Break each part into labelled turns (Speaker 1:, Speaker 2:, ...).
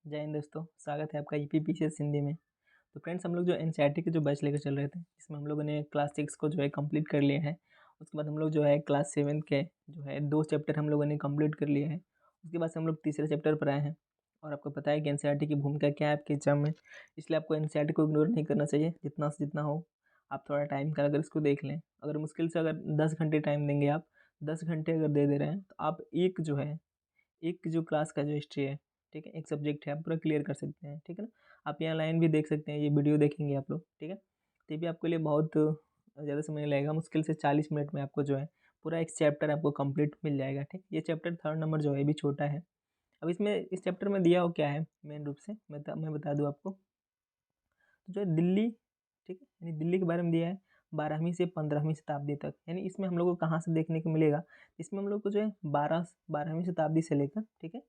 Speaker 1: जय हिंद दोस्तों, स्वागत है आपका ईपीपीसीएस हिंदी में। तो फ्रेंड्स, हम लोग जो एनसीईआरटी के जो बैच लेकर चल रहे थे, इसमें हम लोगों ने क्लास 6 को जो है कंप्लीट कर लिया है। उसके बाद हम लोग जो है क्लास 7 के जो है 2 चैप्टर हम लोगों ने कंप्लीट कर लिए हैं। उसके बाद से हम लोग तीसरे चैप्टर पर आए हैं। और आपको पता है कि एनसीईआरटी की भूमिका क्या है आपके एग्जाम में, इसलिए आपको एनसीईआरटी को इग्नोर नहीं करना चाहिए। जितना से जितना हो आप थोड़ा टाइम का अगर इसको देख लें, अगर मुश्किल से अगर 10 घंटे टाइम देंगे, आप 10 घंटे अगर दे दे रहे हैं, तो आप एक जो क्लास का जो हिस्ट्री है, ठीक है, एक सब्जेक्ट है, आप पूरा क्लियर कर सकते हैं। ठीक है ना। आप यहाँ लाइन भी देख सकते हैं, ये वीडियो देखेंगे आप लोग, ठीक है। तो ये भी आपके लिए बहुत ज़्यादा समय नहीं लगेगा, मुश्किल से 40 मिनट में आपको जो है पूरा एक चैप्टर आपको कंप्लीट मिल जाएगा। ठीक, ये चैप्टर 3rd नंबर जो है ये भी छोटा है। अब इसमें इस चैप्टर में दिया हो क्या है मेन रूप से मैं बता दूँ आपको। तो जो है दिल्ली, ठीक है, यानी दिल्ली के बारे में दिया है 12वीं से 15वीं शताब्दी तक। यानी इसमें हम लोग को कहाँ से देखने को मिलेगा, इसमें हम लोग को जो है 12वीं शताब्दी से लेकर, ठीक है,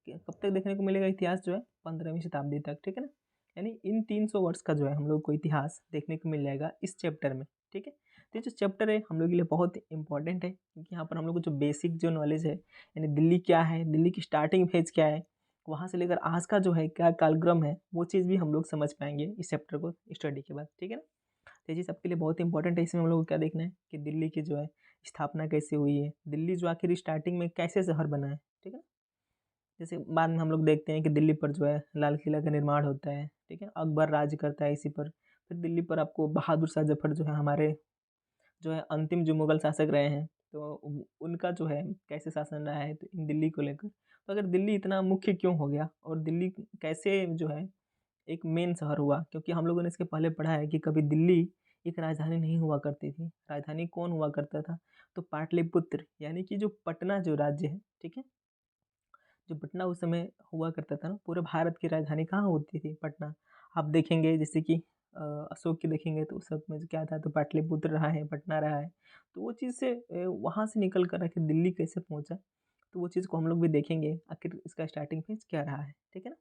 Speaker 1: कब तक देखने को मिलेगा इतिहास जो है 15वीं शताब्दी तक। ठीक है ना। यानी इन 300 वर्ष का जो है हम लोग को इतिहास देखने को मिल जाएगा इस चैप्टर में। ठीक है। तो ये जो चैप्टर है हम लोग के लिए बहुत इंपॉर्टेंट है, क्योंकि यहाँ पर हम लोग को जो बेसिक जो नॉलेज है, यानी दिल्ली क्या है, दिल्ली की स्टार्टिंग फेज क्या है, वहाँ से लेकर आज का जो है क्या कालक्रम है, वो चीज़ भी हम लोग समझ पाएंगे इस चैप्टर को स्टडी के बाद। ठीक है ना। तो ये चीज़ आपके लिए बहुत इंपॉर्टेंट है। इसमें हम लोग को क्या देखना है कि दिल्ली की जो है स्थापना कैसे हुई है, दिल्ली जो आखिर स्टार्टिंग में कैसे शहर बना है। ठीक है। जैसे बाद में हम लोग देखते हैं कि दिल्ली पर जो है लाल किला का निर्माण होता है, ठीक है, अकबर राज करता है इसी पर। फिर दिल्ली पर आपको बहादुर शाह जफर जो है हमारे जो है अंतिम जो मुगल शासक रहे हैं, तो उनका जो है कैसे शासन रहा है, तो इन दिल्ली को लेकर। तो अगर दिल्ली इतना मुख्य क्यों हो गया और दिल्ली कैसे जो है एक मेन शहर हुआ, क्योंकि हम लोगों ने इसके पहले पढ़ा है कि कभी दिल्ली एक राजधानी नहीं हुआ करती थी। राजधानी कौन हुआ करता था, तो पाटलिपुत्र, यानी कि जो पटना जो राज्य है, ठीक है, जो पटना उस समय हुआ करता था ना, पूरे भारत की राजधानी कहाँ होती थी, पटना। आप देखेंगे जैसे कि अशोक की देखेंगे तो उस वक्त में क्या था, तो पाटलिपुत्र रहा है, पटना रहा है। तो वो चीज़ से वहाँ से निकल कर आखिर दिल्ली कैसे पहुँचा, तो वो चीज़ को हम लोग भी देखेंगे, आखिर इसका स्टार्टिंग फेज क्या रहा है। ठीक है ना।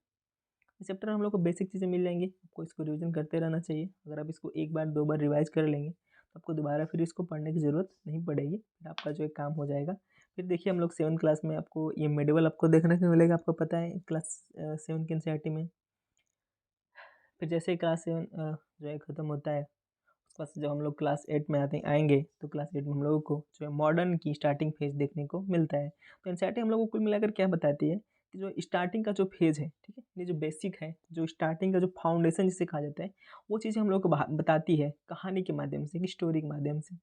Speaker 1: इस चैप्टर में हम लोग को बेसिक चीज़ें मिल जाएंगी, आपको इसको रिवीजन करते रहना चाहिए। अगर आप इसको एक बार 2 बार रिवाइज कर लेंगे, तो आपको दोबारा फिर इसको पढ़ने की ज़रूरत नहीं पड़ेगी, फिर आपका जो है काम हो जाएगा। फिर देखिए हम लोग 7 क्लास में आपको ये मेडिवल आपको देखने को मिलेगा, आपको पता है क्लास 7 की एनसीईआरटी में। फिर जैसे ही क्लास 7 जो है ख़त्म होता है, उसके बाद से जब हम लोग क्लास 8 में आएंगे, तो क्लास 8 में हम लोगों को जो है मॉडर्न की स्टार्टिंग फेज देखने को मिलता है। तो एनसीईआरटी हम लोग को कुल मिलाकर क्या बताती है कि जो स्टार्टिंग का जो फेज है, ठीक है, ये जो बेसिक है, जो स्टार्टिंग का जो फाउंडेशन जिसे कहा जाता है, वो चीज़ें हम लोग को बताती है कहानी के माध्यम से, एक स्टोरी के माध्यम से।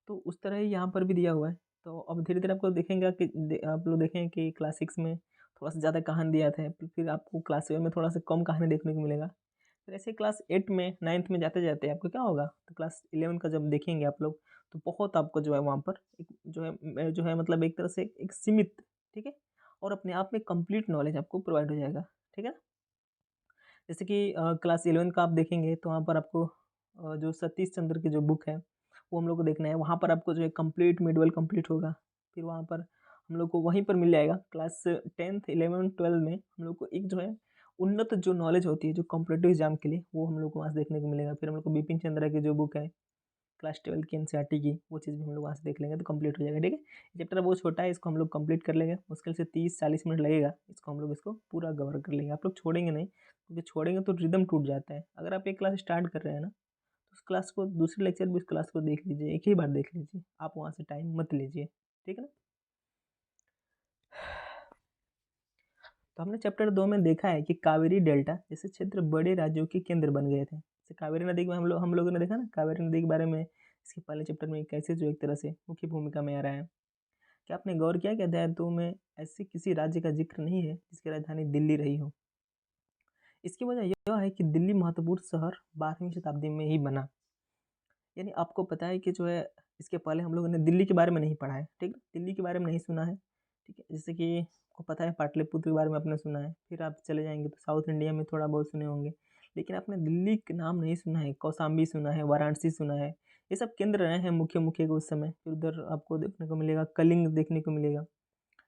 Speaker 1: तो उस तरह ही यहाँ पर भी दिया हुआ है। तो अब धीरे धीरे आपको देखेंगे कि आप लोग देखेंगे कि क्लास 6 में थोड़ा सा ज़्यादा कहानी दिया था, फिर आपको क्लास 7 में थोड़ा सा कम कहानी देखने को मिलेगा। फिर ऐसे क्लास 8 में 9th में जाते जाते आपको क्या होगा, तो क्लास 11 का जब देखेंगे आप लोग, तो बहुत आपको जो है वहाँ पर एक जो है मतलब एक तरह से एक सीमित, ठीक है, और अपने आप में कंप्लीट नॉलेज आपको प्रोवाइड हो जाएगा। ठीक है। जैसे कि क्लास 11 का आप देखेंगे तो वहाँ पर आपको जो सतीश चंद्र की जो बुक है वो हम लोग को देखना है। वहाँ पर आपको जो है कंप्लीट मिडवल कंप्लीट होगा। फिर वहाँ पर हम लोग को वहीं पर मिल जाएगा क्लास 10th 11 12 में हम लोग को एक जो है उन्नत जो नॉलेज होती है जो कॉम्पिटेटिव एग्जाम के लिए, वो हम लोग को वहाँ से देखने को मिलेगा। फिर हम लोग को बिपिन चंद्रा की जो बुक है क्लास 12 की एनसीईआरटी की, वो चीज़ भी हम लोग वहाँ से देख लेंगे तो कंप्लीट हो जाएगा। ठीक है। चैप्टर बहुत छोटा है, इसको हम लोग कंप्लीट कर लेंगे, मुश्किल से 30-40 मिनट लगेगा, इसको हम लोग इसको पूरा कवर कर लेंगे। आप लोग छोड़ेंगे नहीं, क्योंकि छोड़ेंगे तो रिदम टूट जाता है। अगर आप एक क्लास स्टार्ट कर रहे हैं ना, तो उस क्लास को दूसरे लेक्चर भी उस क्लास को देख लीजिए, एक ही बार देख लीजिए, आप वहाँ से टाइम मत लीजिए। ठीक है ना। तो हमने चैप्टर 2 में देखा है कि कावेरी डेल्टा जैसे क्षेत्र बड़े राज्यों के केंद्र बन गए थे। जैसे कावेरी नदी में हम लोगों ने देखा ना, कावेरी नदी के बारे में इसके पहले चैप्टर में कैसे जो एक तरह से मुख्य भूमिका में आ रहा है। क्या आपने गौर किया कि अध्याय 2 में ऐसे किसी राज्य का जिक्र नहीं है जिसकी राजधानी दिल्ली रही हो। इसकी वजह यह है कि दिल्ली महत्वपूर्ण शहर 12वीं शताब्दी में ही बना। यानी आपको पता है कि जो है इसके पहले हम लोगों ने दिल्ली के बारे में नहीं पढ़ा है, ठीक है, दिल्ली के बारे में नहीं सुना है। ठीक है। जैसे कि आपको पता है पाटलिपुत्र के बारे में आपने सुना है, फिर आप चले जाएंगे तो साउथ इंडिया में थोड़ा बहुत सुने होंगे, लेकिन आपने दिल्ली के नाम नहीं सुना है। कौशाम्बी सुना है, वाराणसी सुना है, ये सब केंद्र रहे हैं मुख्य मुख्य के उस समय। फिर उधर आपको देखने को मिलेगा कलिंग देखने को मिलेगा,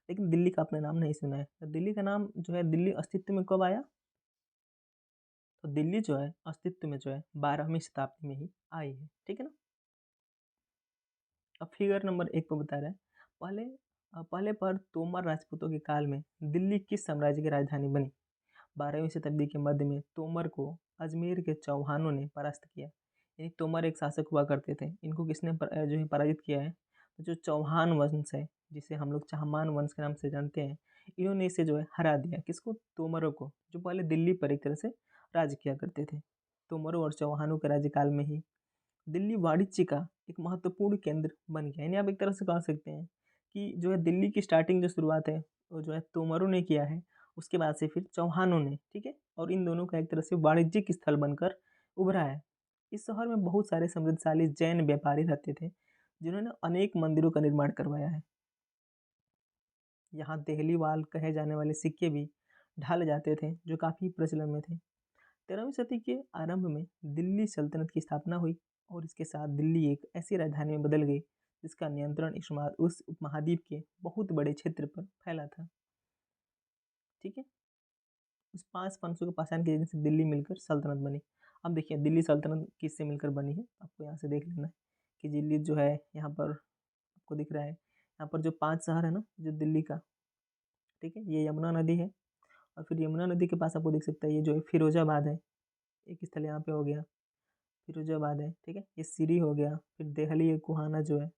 Speaker 1: लेकिन दिल्ली का आपने नाम नहीं सुना है। तो दिल्ली का नाम जो है दिल्ली अस्तित्व में कब आया, तो दिल्ली जो है अस्तित्व में जो है 12वीं शताब्दी में ही आई है। ठीक है ना। अब फिगर नंबर 1 पर बता रहा है, पहले पर तोमर राजपूतों के काल में दिल्ली किस साम्राज्य की राजधानी बनी। 12वीं शताब्दी के मध्य में तोमर को अजमेर के चौहानों ने परास्त किया। यानी तोमर एक शासक हुआ करते थे, इनको किसने जो है पराजित किया है? तो जो चौहान वंश है, जिसे हम लोग चाहमान वंश के नाम से जानते हैं, इन्होंने इसे जो है हरा दिया। किसको? तोमरों को, जो पहले दिल्ली पर एक तरह से राज किया करते थे। तोमरों और चौहानों के राज्यकाल में ही दिल्ली वाणिज्य का एक महत्वपूर्ण केंद्र बन गया। यानी आप एक तरह से कह सकते हैं कि जो है दिल्ली की स्टार्टिंग जो शुरुआत है वो जो है तोमरों ने किया है, उसके बाद से फिर चौहानों ने, ठीक है। और इन दोनों का एक तरह से वाणिज्यिक स्थल बनकर उभरा है। इस शहर में बहुत सारे समृद्धशाली जैन व्यापारी रहते थे, जिन्होंने अनेक मंदिरों का निर्माण करवाया है। यहाँ देहली वाल कहे जाने वाले सिक्के भी ढाले जाते थे, जो काफ़ी प्रचलन में थे। 13वीं सदी के आरंभ में दिल्ली सल्तनत की स्थापना हुई और इसके साथ दिल्ली एक ऐसी राजधानी में बदल गई जिसका नियंत्रण उस उपमहाद्वीप के बहुत बड़े क्षेत्र पर फैला था। ठीक है। उस 5 वंशों के पाषाण के से दिल्ली मिलकर सल्तनत बनी। अब देखिए दिल्ली सल्तनत किससे मिलकर बनी है, आपको यहाँ से देख लेना है कि दिल्ली जो है यहाँ पर आपको दिख रहा है, यहाँ पर जो 5 शहर है ना जो दिल्ली का, ठीक है, ये यमुना नदी है। और फिर यमुना नदी के पास आपको दिख सकता है ये जो है फिरोजाबाद है, एक स्थल यहाँ पे हो गया फिरोजाबाद है, ठीक है। ये सिरी हो गया, फिर देहली कुहाना जो है,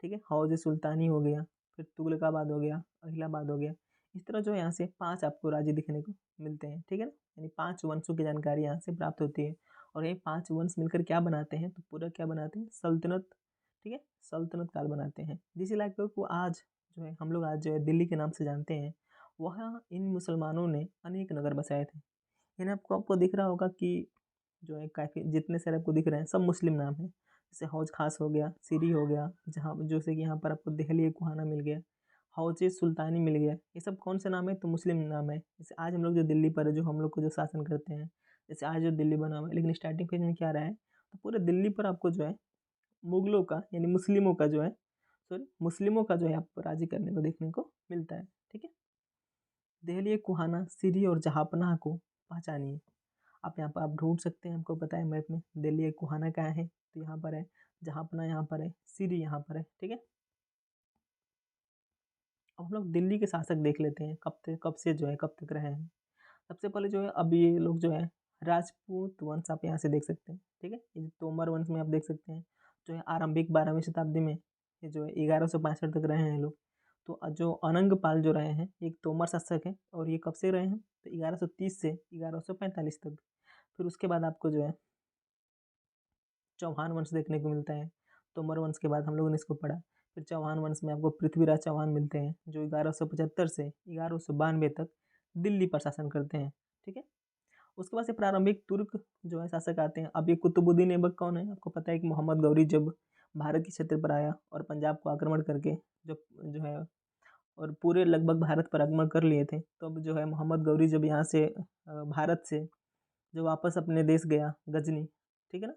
Speaker 1: ठीक है, हौज सुल्तानी हो गया, फिर तुगलकाबाद हो गया, अहिलाबाद हो गया। इस तरह जो है यहाँ से 5 आपको राज्य दिखने को मिलते हैं, ठीक है ना। यानी 5 वंशों की जानकारी यहाँ से प्राप्त होती है। और ये 5 वंश मिलकर क्या बनाते हैं? तो पूरा क्या बनाते हैं? सल्तनत, ठीक है, सल्तनत काल बनाते हैं। जिस इलाके को आज जो है हम लोग आज जो है दिल्ली के नाम से जानते हैं, वहाँ इन मुसलमानों ने अनेक नगर बसाए थे। यानी आपको आपको दिख रहा होगा कि जो है काफ़ी जितने सारे आपको दिख रहे हैं सब मुस्लिम नाम है। जैसे हौज खास हो गया, सिरी हो गया, जहाँ जैसे कि यहाँ पर आपको देहली कुहाना मिल गया, हौज सुल्तानी मिल गया। ये सब कौन से नाम है? तो मुस्लिम नाम है। जैसे आज हम लोग जो दिल्ली पर है, जो हम लोग को जो शासन करते हैं, जैसे आज जो दिल्ली बना हुआ है, लेकिन स्टार्टिंग फेज में क्या रहा है? तो पूरे दिल्ली पर आपको जो है मुगलों का यानी मुस्लिमों का जो है मुस्लिमों का जो है आपको राज्य करने को देखने को मिलता है, ठीक है। देहली कुहाना, सिरी और जहांपनाह को पहचानिए। आप यहाँ पर आप ढूंढ सकते हैं, हमको पता है मैप में दिल्ली कुहाना कहाँ है, तो यहाँ पर है, जहांपना यहाँ पर है, सिरी यहाँ पर है, ठीक है। अब हम लोग दिल्ली के शासक देख लेते हैं कब से जो है कब तक रहे हैं। सबसे पहले जो है अब ये लोग जो है राजपूत वंश आप यहाँ से देख सकते हैं, ठीक है। ये जो तोमर वंश में आप देख सकते हैं जो है आरंभिक 12वीं शताब्दी में ये जो है 1165 तक रहे हैं लोग। तो जो अनंग पाल जो रहे हैं एक तोमर शासक है, और ये कब से रहे हैं? तो 1130 से 1145 तक। फिर उसके बाद आपको जो है चौहान वंश देखने को मिलता है। तोमर वंश के बाद हम लोगों ने इसको पढ़ा। फिर चौहान वंश में आपको पृथ्वीराज चौहान मिलते हैं, जो 1175 से 1192 तक दिल्ली पर शासन करते हैं, ठीक है। उसके बाद से प्रारंभिक तुर्क जो है शासक आते हैं। अब ये कुतुबुद्दीन ऐबक कौन है? आपको पता है कि मोहम्मद गौरी जब भारत के क्षेत्र पर आया और पंजाब को आक्रमण करके जब जो है और पूरे लगभग भारत पर आक्रमण कर लिए थे, तो अब जो है मोहम्मद गौरी जब यहाँ से भारत से जो वापस अपने देश गया गजनी, ठीक है ना।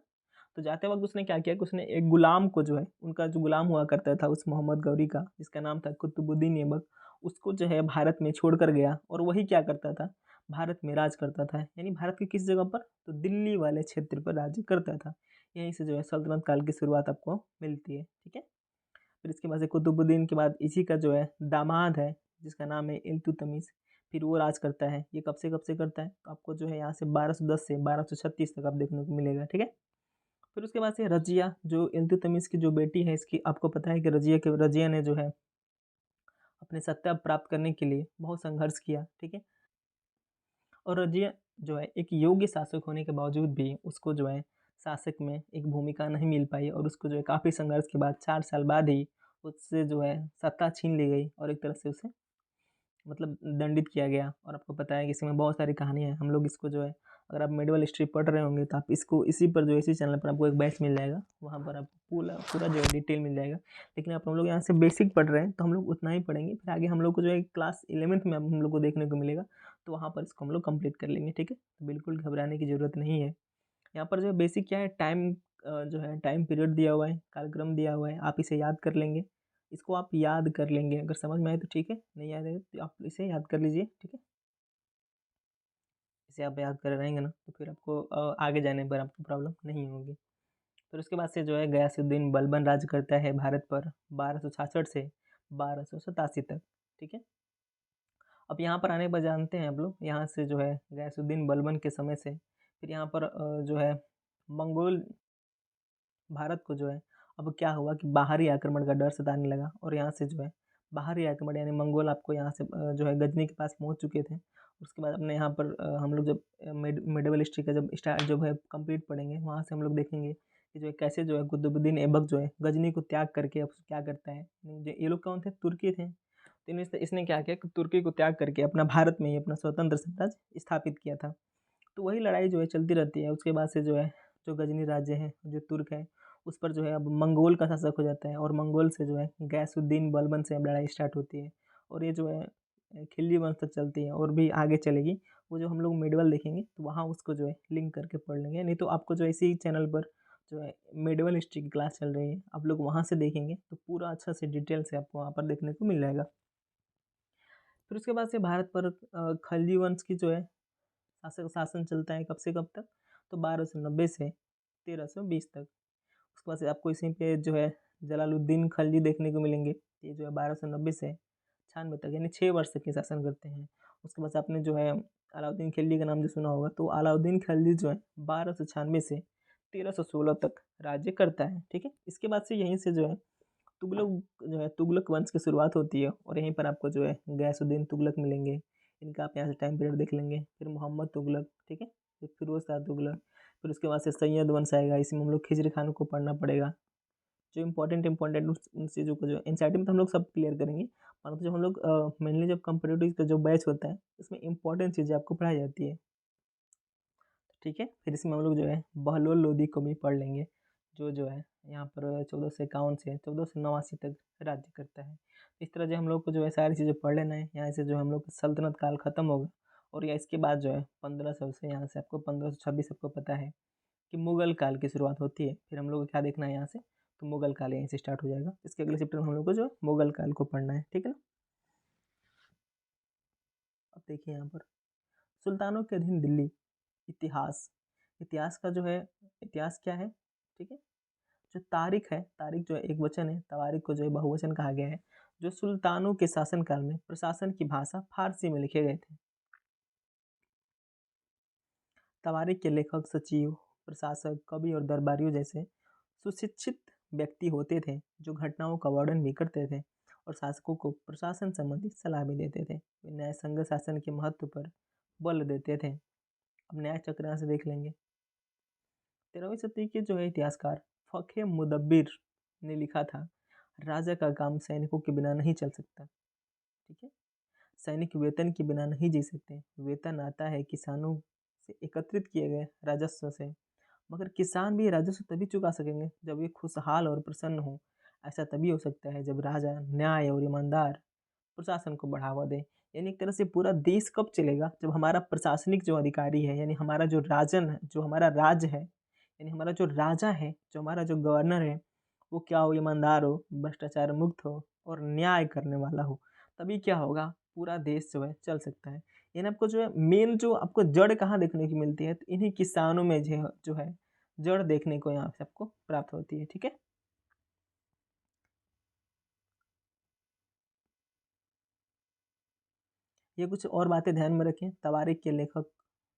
Speaker 1: तो जाते वक्त उसने क्या किया कि उसने एक गुलाम को जो है उनका जो गुलाम हुआ करता था उस मोहम्मद गौरी का, जिसका नाम था कुतुबुद्दीन ऐबक, उसको जो है भारत में छोड़कर गया और वही क्या करता था? भारत में राज करता था। यानी भारत की किस जगह पर? तो दिल्ली वाले क्षेत्र पर राज्य करता था। यहीं से जो है सल्तनत काल की शुरुआत आपको मिलती है, ठीक है। फिर इसके बाद से कुतुबुद्दीन के बाद इसी का जो है दामाद है जिसका नाम है इल्तुतमिश, फिर वो राज करता है। ये कब से करता है? तो आपको जो है यहाँ से 1210 से 1236 तक आप देखने को मिलेगा, ठीक है। फिर उसके बाद से रजिया जो इल्तुतमिश की जो बेटी है, इसकी आपको पता है कि रजिया ने जो है अपने सत्ता प्राप्त करने के लिए बहुत संघर्ष किया, ठीक है। और रजिया जो है एक योग्य शासक होने के बावजूद भी उसको जो है शासक में एक भूमिका नहीं मिल पाई, और उसको जो है काफ़ी संघर्ष के बाद 4 साल बाद ही उससे जो है सत्ता छीन ली गई और एक तरह से उसे मतलब दंडित किया गया। और आपको पता है कि इसमें बहुत सारी कहानियाँ हैं। हम लोग इसको जो है अगर आप मेडिवल हिस्ट्री पढ़ रहे होंगे तो आप इसको इसी पर जो है इसी चैनल पर आपको एक बैच मिल जाएगा, वहाँ पर आपको पूरा पूरा जो है डिटेल मिल जाएगा। लेकिन आप हम लोग यहाँ से बेसिक पढ़ रहे हैं तो हम लोग उतना ही पढ़ेंगे, फिर आगे हम लोग को जो है क्लास 11th में हम लोग को देखने को मिलेगा, तो वहाँ पर इसको हम लोग कंप्लीट कर लेंगे, ठीक है। तो बिल्कुल घबराने की ज़रूरत नहीं है। यहाँ पर जो है बेसिक क्या है, टाइम जो है टाइम पीरियड दिया हुआ है, कालक्रम दिया हुआ है, आप इसे याद कर लेंगे। इसको आप याद कर लेंगे, अगर समझ में आए तो ठीक है, नहीं याद आए तो आप इसे याद कर लीजिए, ठीक है। इसे आप याद कर रहेंगे ना तो फिर आपको आगे जाने पर आपको प्रॉब्लम नहीं होगी। फिर उसके बाद से जो है गयासुद्दीन बलबन राज करता है भारत पर 1266 से 1287 तक, ठीक है। अब यहाँ पर आने के बाद जानते हैं आप लोग, यहाँ से जो है गयासुद्दीन बलबन के समय से फिर यहाँ पर जो है मंगोल भारत को जो है अब क्या हुआ कि बाहरी आक्रमण का डर सताने लगा, और यहाँ से जो है बाहरी आक्रमण यानी मंगोल आपको यहाँ से जो है गजनी के पास पहुँच चुके थे। उसके बाद अपने यहाँ पर हम लोग जब मेडिवल हिस्ट्री का जब स्टार्ट जो है कंप्लीट पढ़ेंगे, वहाँ से हम लोग देखेंगे कि जो है कैसे जो है कुतुबुद्दीन ऐबक जो है गजनी को त्याग करके अब क्या करता है। जो ये लोग कौन थे, तुर्की थे। तो इसने क्या किया कि तुर्की को त्याग करके अपना भारत में ही अपना स्वतंत्र साम्राज्य स्थापित किया था। तो वही लड़ाई जो है चलती रहती है। उसके बाद से जो है जो गजनी राज्य है, जो तुर्क है, उस पर जो है अब मंगोल का शासक हो जाता है, और मंगोल से जो है गयासुद्दीन बलबन से अब लड़ाई स्टार्ट होती है। और ये जो है खिल्जी वंश तक चलती है और भी आगे चलेगी। वो जो हम लोग मेडवल देखेंगे तो वहाँ उसको जो है लिंक करके पढ़ लेंगे, नहीं तो आपको जो इसी चैनल पर जो है मेडवल हिस्ट्री की क्लास चल रही है, आप लोग वहाँ से देखेंगे तो पूरा अच्छा से डिटेल से आपको वहाँ पर देखने को मिल जाएगा। फिर उसके बाद से भारत पर खिलजी वंश की जो है शासन चलता है, कब से कब तक, तो 1290 से 1320 तक। उसके बाद से आपको इसी पे जो है जलालुद्दीन खिलजी देखने को मिलेंगे। ये जो है 1290 से 96 तक यानी 6 वर्ष तक के शासन करते हैं। उसके बाद से आपने जो है अलाउद्दीन खिलजी का नाम जो सुना होगा, तो अलाउद्दीन खिलजी जो है 1296 से 1316 तक राज्य करता है। ठीक है, इसके बाद से यहीं से जो है तुगलक वंश की शुरुआत होती है, और यहीं पर आपको जो है गयासुद्दीन तुगलक मिलेंगे। इनका आप यहाँ से टाइम पीरियड देख लेंगे। फिर मोहम्मद तुगलक, ठीक है, फिर फिरोज शाह तुगलक, फिर उसके बाद से सैयद वंश आएगा। इसी में हम लोग खिजर खान को पढ़ना पड़ेगा। जो इंपॉर्टेंट उन चीज़ों को जो एनसीईआरटी में तो हम लोग सब क्लियर करेंगे, परंतु जब हम लोग मेनली जब कंपेटिटिव का जो बैच होता है उसमें इंपॉर्टेंट चीज़ें आपको पढ़ाई जाती है। ठीक है, फिर इसमें हम लोग जो है बहलोल लोदी को भी पढ़ लेंगे, जो है यहाँ पर 1451 से 1489 तक राज्य करता है। इस तरह जो हम लोग को जो है सारी चीज़ें पढ़ लेना है। यहाँ से जो हम लोग सल्तनत काल ख़त्म होगा, और या इसके बाद जो है 1500 से यहाँ से आपको 1526 आपको पता है कि मुगल काल की शुरुआत होती है। फिर हम लोग को क्या देखना है यहाँ से, तो मुगल काल यहीं से स्टार्ट हो जाएगा। इसके अगले चैप्टर में हम लोग को जो मुगल काल को पढ़ना है। ठीक है ना। अब देखिए यहाँ पर सुल्तानों के अधीन दिल्ली, इतिहास। इतिहास का जो है इतिहास क्या है, ठीक है। जो तारीख है, तारीख जो है एक वचन है, तवारीख को जो है बहुवचन कहा गया है। जो सुल्तानों के शासनकाल में प्रशासन की भाषा फारसी में लिखे गए थे। तवारीख के लेखक सचिव, प्रशासक, कवि और दरबारियों जैसे सुशिक्षित व्यक्ति होते थे, जो घटनाओं का वर्णन भी करते थे और शासकों को प्रशासन संबंधी सलाह भी देते थे। वे न्याय संगत शासन के महत्व पर बल देते थे। अब न्याय चक्र यहाँ से देख लेंगे। 13वीं शताब्दी के जो है इतिहासकार फ़खरे मुदब्बिर ने लिखा था, राजा का काम सैनिकों के बिना नहीं चल सकता। ठीक है, सैनिक वेतन के बिना नहीं जी सकते। वेतन आता है किसानों से एकत्रित किए गए राजस्व से, मगर किसान भी राजस्व तभी चुका सकेंगे जब वे खुशहाल और प्रसन्न हो। ऐसा तभी हो सकता है जब राजा न्याय और ईमानदार प्रशासन को बढ़ावा दे। यानी एक तरह से पूरा देश कब चलेगा, जब हमारा प्रशासनिक जो अधिकारी है, यानी हमारा जो राजन है, जो हमारा राज है, यानी हमारा जो राजा है, जो हमारा जो गवर्नर है, वो क्या हो, ईमानदार हो, भ्रष्टाचार मुक्त हो और न्याय करने वाला हो। तभी क्या होगा, पूरा देश जो है चल सकता है। यानी आपको जो है मेन जो आपको जड़ कहाँ देखने की मिलती है, तो इन्हीं किसानों में जो है जड़ देखने को यहाँ से आपको प्राप्त होती है। ठीक है, ये कुछ और बातें ध्यान में रखें। तवारीख के लेखक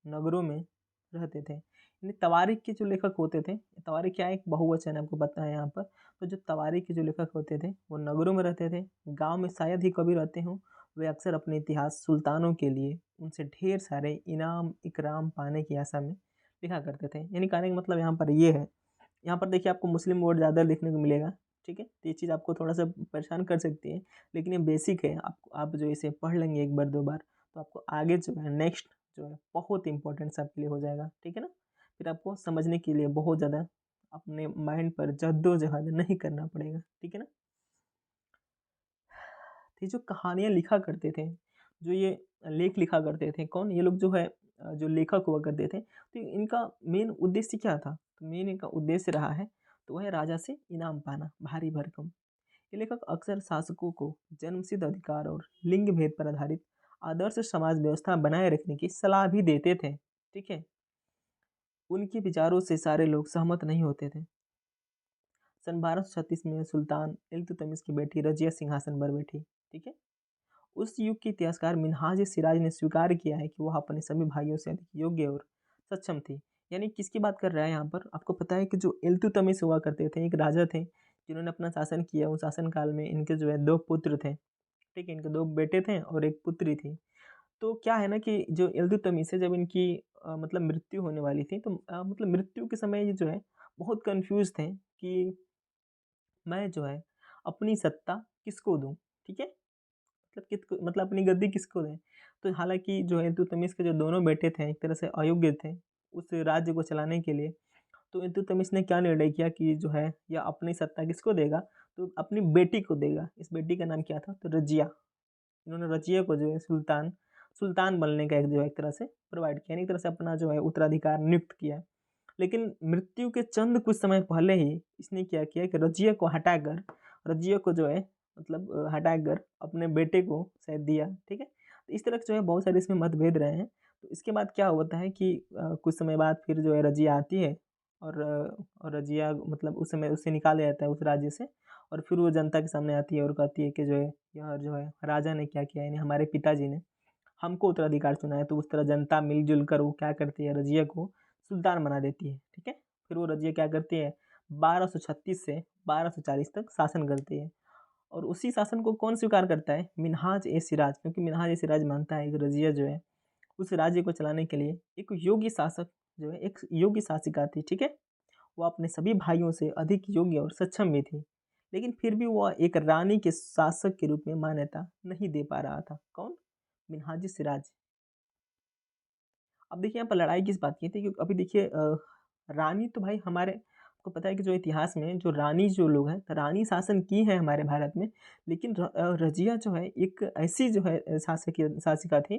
Speaker 1: नगरों में रहते थे। यानी तवारीख के जो लेखक होते थे, तवारीख क्या है, एक बहुवचन है, आपको पता है यहाँ पर। तो जो तवारीख के जो लेखक होते थे वो नगरों में रहते थे। गांव में शायद ही कभी रहते हों। वे अक्सर अपने इतिहास सुल्तानों के लिए उनसे ढेर सारे इनाम इकराम पाने की आशा में लिखा करते थे। यानी कहने का मतलब यहाँ पर ये है, यहाँ पर देखिए आपको मुस्लिम वर्ड ज़्यादा देखने को मिलेगा। ठीक है, तो ये चीज़ आपको थोड़ा सा परेशान कर सकती है, लेकिन ये बेसिक है। आप जो इसे पढ़ लेंगे एक बार दो बार, तो आपको आगे जो है नेक्स्ट जो है बहुत इंपॉर्टेंट आपके लिए हो जाएगा। ठीक है ना, फिर आपको समझने के लिए बहुत ज़्यादा अपने माइंड पर जद्दोजहद नहीं करना पड़ेगा। ठीक है ना। तो ये जो कहानियाँ लिखा करते थे, जो ये लेख लिखा करते थे, कौन ये लोग जो है जो लेखक हुआ करते थे, तो इनका मेन उद्देश्य क्या था, तो मेन इनका उद्देश्य रहा है तो वह राजा से इनाम पाना भारी भरकम। ये लेखक अक्सर शासकों को जन्मसिद्ध अधिकार और लिंग भेद पर आधारित आदर्श समाज व्यवस्था बनाए रखने की सलाह भी देते थे। ठीक है, उनके विचारों से सारे लोग सहमत नहीं होते थे। सन 1236 में सुल्तान इल्तुतमिश की बेटी रजिया सिंहासन पर बैठी। ठीक है, उस युग के इतिहासकार मिन्हाज-ए-सिराज ने स्वीकार किया है कि वह अपने सभी भाइयों से अधिक योग्य और सक्षम थी। यानी किसकी बात कर रहा है यहाँ पर? आपको पता है कि जो इल्तुतमिश हुआ करते थे, एक राजा थे, जिन्होंने अपना शासन किया। उस शासन काल में इनके जो है 2 पुत्र थे, ठीक है? इनके 2 बेटे थे और 1 पुत्री थी। तो क्या है ना कि जो इल्तुतमिश है, जब इनकी मतलब मृत्यु होने वाली थी, तो मतलब मृत्यु के समय ये जो है बहुत कन्फ्यूज़ थे कि मैं जो है अपनी सत्ता किसको दूँ, ठीक है? मतलब किसको, मतलब अपनी गद्दी किसको दें? तो हालाँकि जो है इल्तुतमिश के जो दोनों बेटे थे, एक तरह से अयोग्य थे उस राज्य को चलाने के लिए। तो इल्तुतमिश ने क्या निर्णय किया कि जो है या अपनी सत्ता किसको देगा? तो अपनी बेटी को देगा। इस बेटी का नाम क्या था? तो रज़िया। इन्होंने रज़िया को जो है सुल्तान सुल्तान बनने का एक जो है एक तरह से प्रोवाइड किया, यानी एक तरह से अपना जो है उत्तराधिकार नियुक्त किया। लेकिन मृत्यु के चंद कुछ समय पहले ही इसने क्या किया कि रज़िया को जो है मतलब हटाकर अपने बेटे को शायद दिया, ठीक है? तो इस तरह से जो है बहुत सारे इसमें मतभेद रहे हैं। तो इसके बाद क्या होता है कि कुछ समय बाद फिर जो है रज़िया आती है और रज़िया मतलब उस समय उसे निकाल दिया जाता है उस राज्य से, और फिर वो जनता के सामने आती है और कहती है कि जो है यह जो है राजा ने क्या किया, यानी हमारे पिताजी ने हमको उत्तराधिकार चुना है। तो उस तरह जनता मिल-जुल कर वो क्या करती है, रज़िया को सुल्तान बना देती है, ठीक है? फिर वो रज़िया क्या करती है, 1236 से 1240 तक शासन करती है। और उसी शासन को कौन स्वीकार करता है? मिन्हाज-ए-सिराज, क्योंकि मिन्हाज-ए-सिराज मानता है कि रज़िया जो है उस राज्य को चलाने के लिए एक योग्य शासक जो है, एक योग्य शासिका थी, ठीक है? वो अपने सभी भाइयों से अधिक योग्य और सक्षम भी थी। लेकिन फिर भी वह एक रानी के शासक के रूप में मान्यता नहीं दे पा रहा था। कौन? मिन्हाज-ए-सिराज। अब देखिए यहाँ पर लड़ाई किस बात की थी, क्योंकि अभी देखिए रानी तो भाई हमारे आपको पता है कि जो इतिहास में जो रानी जो लोग हैं, तो रानी शासन की है हमारे भारत में। लेकिन रज़िया जो है एक ऐसी जो है शासिका थी,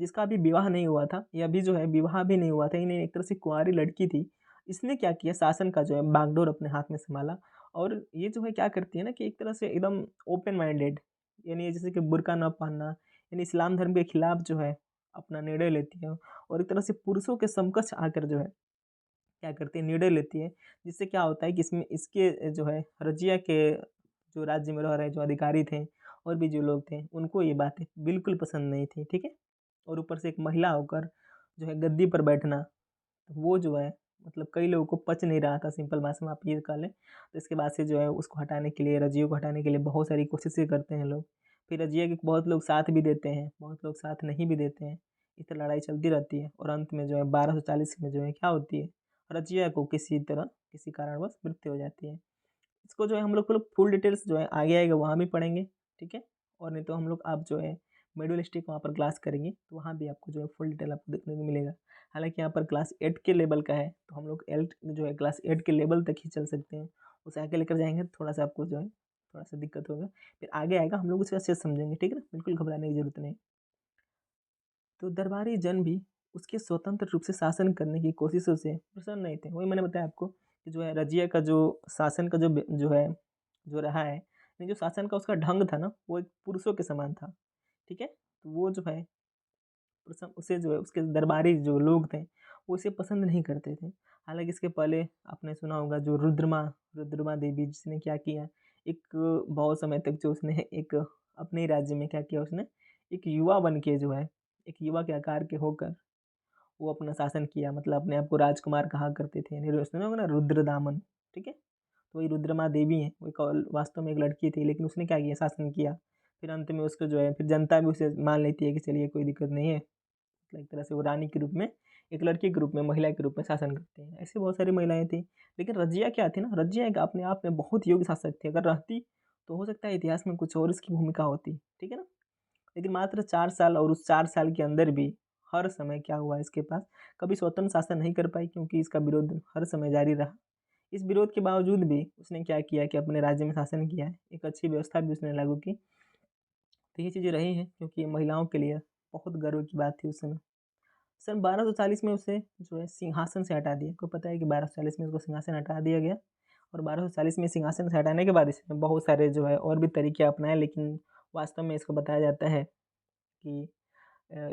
Speaker 1: जिसका अभी विवाह नहीं हुआ था, या अभी जो है विवाह भी नहीं हुआ था, इन्हें एक तरह से कुँवारी लड़की थी। इसने क्या किया, शासन का जो है बागडोर अपने हाथ में सँभाला। और ये जो है क्या करती है ना कि एक तरह से एकदम ओपन माइंडेड, यानी जैसे कि बुर्का ना पहनना, यानी इस्लाम धर्म के खिलाफ जो है अपना निर्णय लेती है। और एक तरह से पुरुषों के समकक्ष आकर जो है क्या करती है, निर्णय लेती है। जिससे क्या होता है कि इसमें इसके जो है रज़िया के जो राज्य में रह रहे जो अधिकारी थे और भी जो लोग थे, उनको ये बातें बिल्कुल पसंद नहीं थी, ठीक है? और ऊपर से एक महिला होकर जो है गद्दी पर बैठना, तो वो जो है मतलब कई लोगों को पच नहीं रहा था, सिंपल भाषा में आप ये कह लें। तो इसके बाद से जो है उसको हटाने के लिए, रज़िया को हटाने के लिए बहुत सारी कोशिशें करते हैं लोग। फिर रज़िया के बहुत लोग साथ भी देते हैं, बहुत लोग साथ नहीं भी देते हैं। इस तरह लड़ाई चलती रहती है और अंत में जो है 1240 में जो है क्या होती है, रज़िया को किसी तरह किसी कारणवश मृत्यु हो जाती है। इसको जो है हम लोग फुल डिटेल्स जो है आगे आएगा वहाँ भी पढ़ेंगे, ठीक है? और नहीं तो हम लोग आप जो है मेडुलिस्टिक वहाँ पर क्लास करेंगे, तो वहाँ भी आपको जो है फुल डिटेल आपको देखने को मिलेगा। हालाँकि यहाँ पर क्लास 8 के लेवल का है, तो हम लोग एल्ट जो है क्लास 8 के लेवल तक ही चल सकते हैं। उसे आगे लेकर जाएँगे तो थोड़ा-सा आपको जो है थोड़ा-सा दिक्कत होगा। फिर आगे आएगा हम लोग उसका अच्छे से समझेंगे, ठीक है ना? बिल्कुल घबराने की ज़रूरत नहीं। तो दरबारी जन भी उसके स्वतंत्र रूप से शासन करने की कोशिशों से प्रसन्न नहीं थे। वही मैंने बताया आपको कि जो है रज़िया का जो शासन का जो है जो रहा है, ये जो शासन का उसका ढंग था ना, वो एक पुरुषों के समान था, ठीक है? तो वो जो है प्रसन्न उसे जो है उसके दरबारी जो लोग थे, वो इसे पसंद नहीं करते थे। हालाँकि इसके पहले आपने सुना होगा जो रुद्रमा देवी, जिसने क्या किया, एक बहुत समय तक जो उसने एक अपने ही राज्य में क्या किया उसने, एक युवा बन के जो है, एक युवा के आकार के होकर वो अपना शासन किया, मतलब अपने आप को राजकुमार कहा करते थे। यानी सुना होगा ना रुद्रदामन, ठीक है? तो वही रुद्रमा देवी हैं, वो एक वास्तव में एक लड़की थी, लेकिन उसने क्या किया, शासन किया। फिर अंत में उसको जो है फिर जनता भी उसे मान लेती है कि चलिए कोई दिक्कत नहीं है। मतलब एक तरह से वो रानी के रूप में, एक लड़की के रूप में, महिला के रूप में शासन करते हैं। ऐसी बहुत सारी महिलाएँ थीं। लेकिन रज़िया क्या थी ना, रज़िया एक अपने आप में बहुत योग्य शासक थी। अगर रहती तो हो सकता है इतिहास में कुछ और इसकी भूमिका होती, ठीक है ना? लेकिन मात्र 4 साल, और उस 4 साल के अंदर भी हर समय क्या हुआ इसके पास, कभी स्वतंत्र शासन नहीं कर पाई, क्योंकि इसका विरोध हर समय जारी रहा। इस विरोध के बावजूद भी उसने क्या किया कि अपने राज्य में शासन किया है, एक अच्छी व्यवस्था भी उसने लागू की। तो ये चीज़ें रही हैं, क्योंकि ये महिलाओं के लिए बहुत गर्व की बात थी उस समय। सन 1240 में उसे जो है सिंहासन से हटा दिया। आपको पता है कि 1240 में उसको सिंहासन हटा दिया गया, और 1240 में सिंहासन से हटाने के बाद इसने बहुत सारे जो है और भी तरीके अपनाए, लेकिन वास्तव में इसको बताया जाता है कि